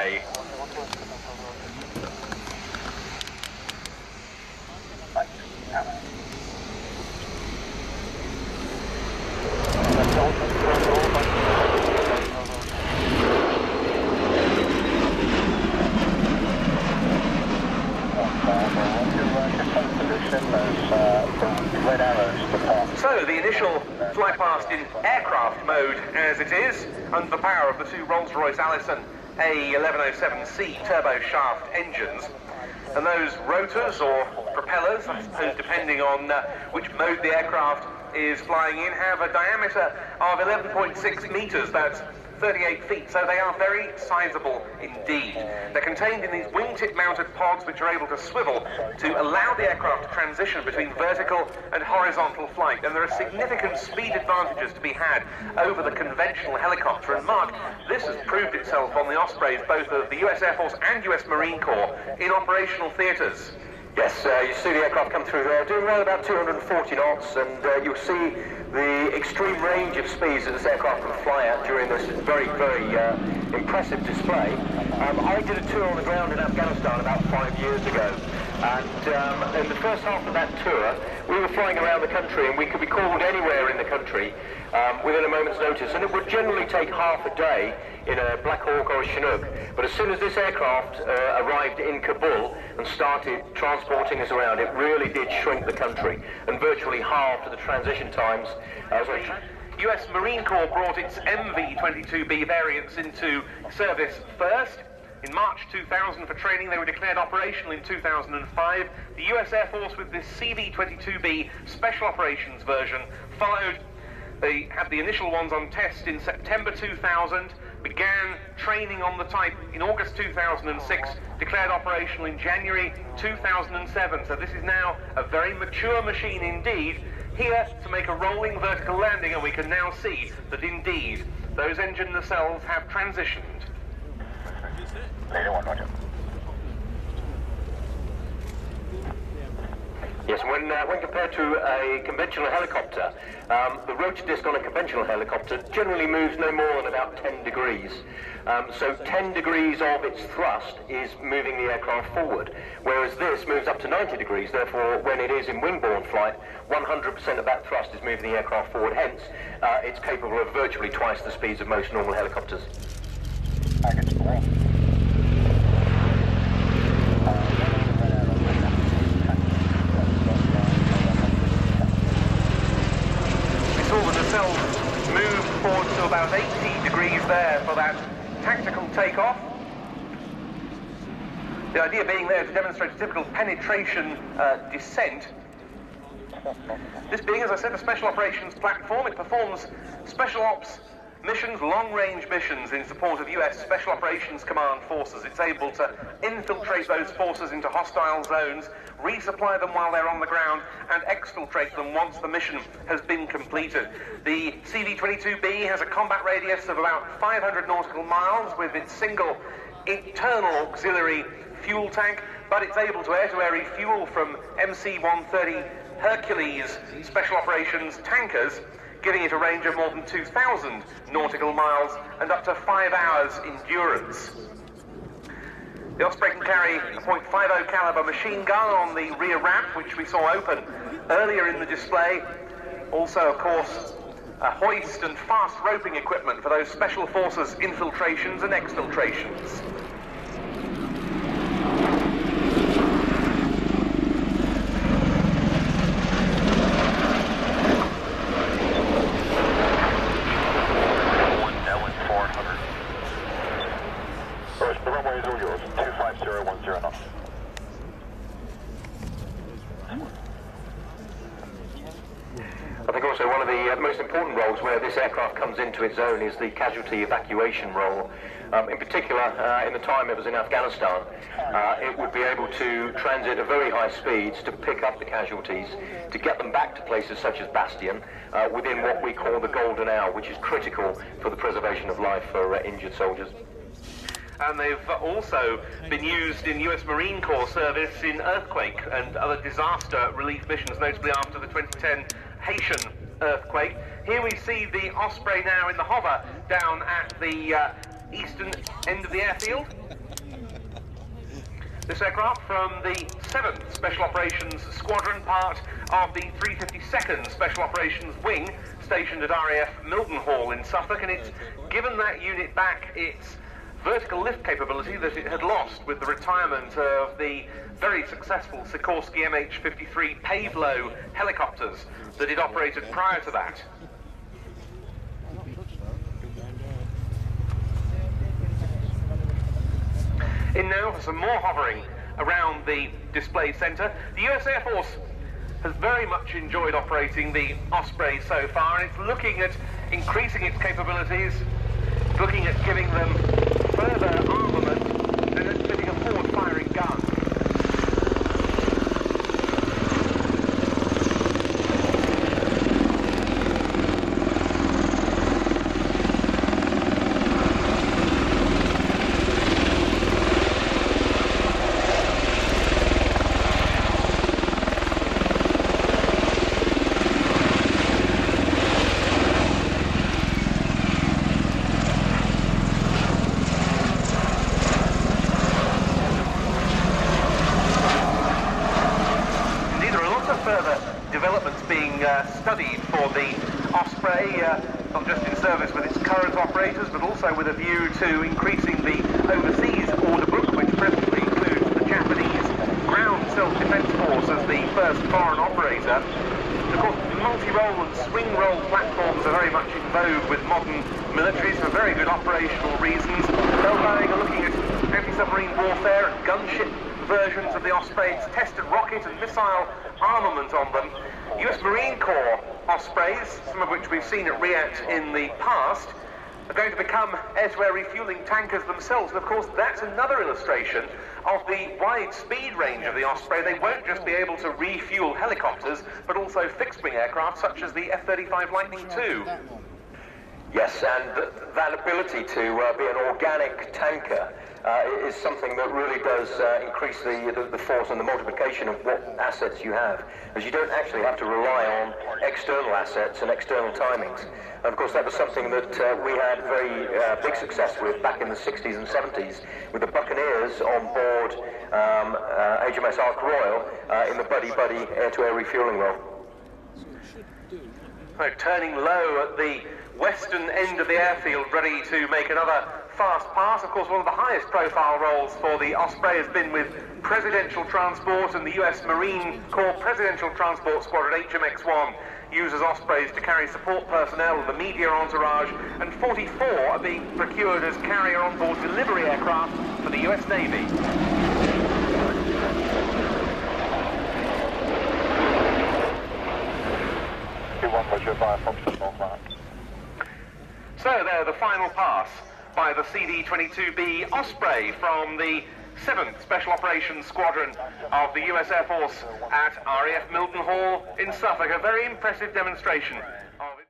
away. So the initial fly past in aircraft mode as it is, under the power of the two Rolls-Royce Allison A1107C turboshaft engines. And those rotors or propellers, I suppose depending on which mode the aircraft is flying in, have a diameter of 11.6 meters. That's 38 feet, so they are very sizable indeed. They're contained in these wingtip mounted pods which are able to swivel to allow the aircraft to transition between vertical and horizontal flight, and there are significant speed advantages to be had over the conventional helicopter. And Mark, this has proved itself on the Ospreys, both of the US Air Force and US Marine Corps, in operational theatres. Yes, you see the aircraft come through there, doing around about 240 knots, and you'll see the extreme range of speeds that this aircraft can fly at during this very, very impressive display. I did a tour on the ground in Afghanistan about 5 years ago, and in the first half of that tour, we were flying around the country, and we could be called anywhere in the country within a moment's notice, and it would generally take half a day in a Black Hawk or a Chinook. But as soon as this aircraft arrived in Kabul and started transporting us around, it really did shrink the country and virtually halved the transition times. The US Marine Corps brought its MV-22B variants into service first. In March 2000 for training, they were declared operational in 2005. The US Air Force with this CV-22B Special Operations version followed. They had the initial ones on test in September 2000, began training on the type in August 2006, declared operational in January 2007. So this is now a very mature machine indeed, here to make a rolling vertical landing, and we can now see that indeed those engine nacelles have transitioned. Yes, when compared to a conventional helicopter, the rotor disc on a conventional helicopter generally moves no more than about 10 degrees. So 10 degrees of its thrust is moving the aircraft forward, whereas this moves up to 90 degrees. Therefore, when it is in wing-borne flight, 100% of that thrust is moving the aircraft forward. Hence, it's capable of virtually twice the speeds of most normal helicopters. Moved forward to about 80 degrees there for that tactical takeoff. The idea being there to demonstrate a typical penetration descent. This being, as I said, a special operations platform. It performs special ops missions, long-range missions in support of US Special Operations Command forces. It's able to infiltrate those forces into hostile zones, resupply them while they're on the ground, and exfiltrate them once the mission has been completed. The CV-22B has a combat radius of about 500 nautical miles with its single internal auxiliary fuel tank, but it's able to air-to-air refuel from MC-130 Hercules Special Operations tankers, giving it a range of more than 2,000 nautical miles and up to 5 hours endurance. The Osprey can carry a .50 caliber machine gun on the rear ramp, which we saw open earlier in the display. Also, of course, a hoist and fast roping equipment for those special forces infiltrations and exfiltrations. I think also one of the most important roles where this aircraft comes into its own is the casualty evacuation role. In particular, in the time it was in Afghanistan, it would be able to transit at very high speeds to pick up the casualties, to get them back to places such as Bastion, within what we call the golden hour, which is critical for the preservation of life for injured soldiers. And they've also been used in US Marine Corps service in earthquake and other disaster relief missions, notably after the 2010 Haitian earthquake. Here we see the Osprey now in the hover down at the eastern end of the airfield. This aircraft from the 7th Special Operations Squadron, part of the 352nd Special Operations Wing, stationed at RAF Mildenhall in Suffolk, and it's given that unit back its vertical lift capability that it had lost with the retirement of the very successful Sikorsky MH-53 Pave-Low helicopters that it operated prior to that. In now for some more hovering around the display centre. The US Air Force has very much enjoyed operating the Osprey so far, and it's looking at increasing its capabilities, looking at giving them further armament and at fitting a forward-firing gun. Developments being studied for the Osprey, not just in service with its current operators, but also with a view to increasing the overseas order book, which presently includes the Japanese Ground Self-Defense Force as the first foreign operator. Of course, multi-role and swing-role platforms are very much in vogue with modern militaries for very good operational reasons. Bell-Boeing are looking at anti-submarine warfare and gunship versions of the Osprey. It's tested rocket and missile armament on them. US Marine Corps Ospreys, some of which we've seen at RIAT in the past, are going to become air-to-air refueling tankers themselves. And of course, that's another illustration of the wide speed range of the Osprey. They won't just be able to refuel helicopters, but also fixed-wing aircraft such as the F-35 Lightning II. Yes, and that ability to be an organic tanker is something that really does increase the force and the multiplication of what assets you have, as you don't actually have to rely on external assets and external timings. And of course, that was something that we had very big success with back in the 60s and 70s with the Buccaneers on board HMS Ark Royal in the buddy-buddy air-to-air refueling role. So turning low at the western end of the airfield, ready to make another fast pass. Of course, one of the highest profile roles for the Osprey has been with presidential transport, and the US Marine Corps Presidential Transport Squadron HMX-1 uses Ospreys to carry support personnel, the media entourage, and 44 are being procured as carrier on-board delivery aircraft for the US Navy. So there, the final pass by the CV-22B Osprey from the 7th Special Operations Squadron of the US Air Force at RAF Mildenhall in Suffolk. A very impressive demonstration of it.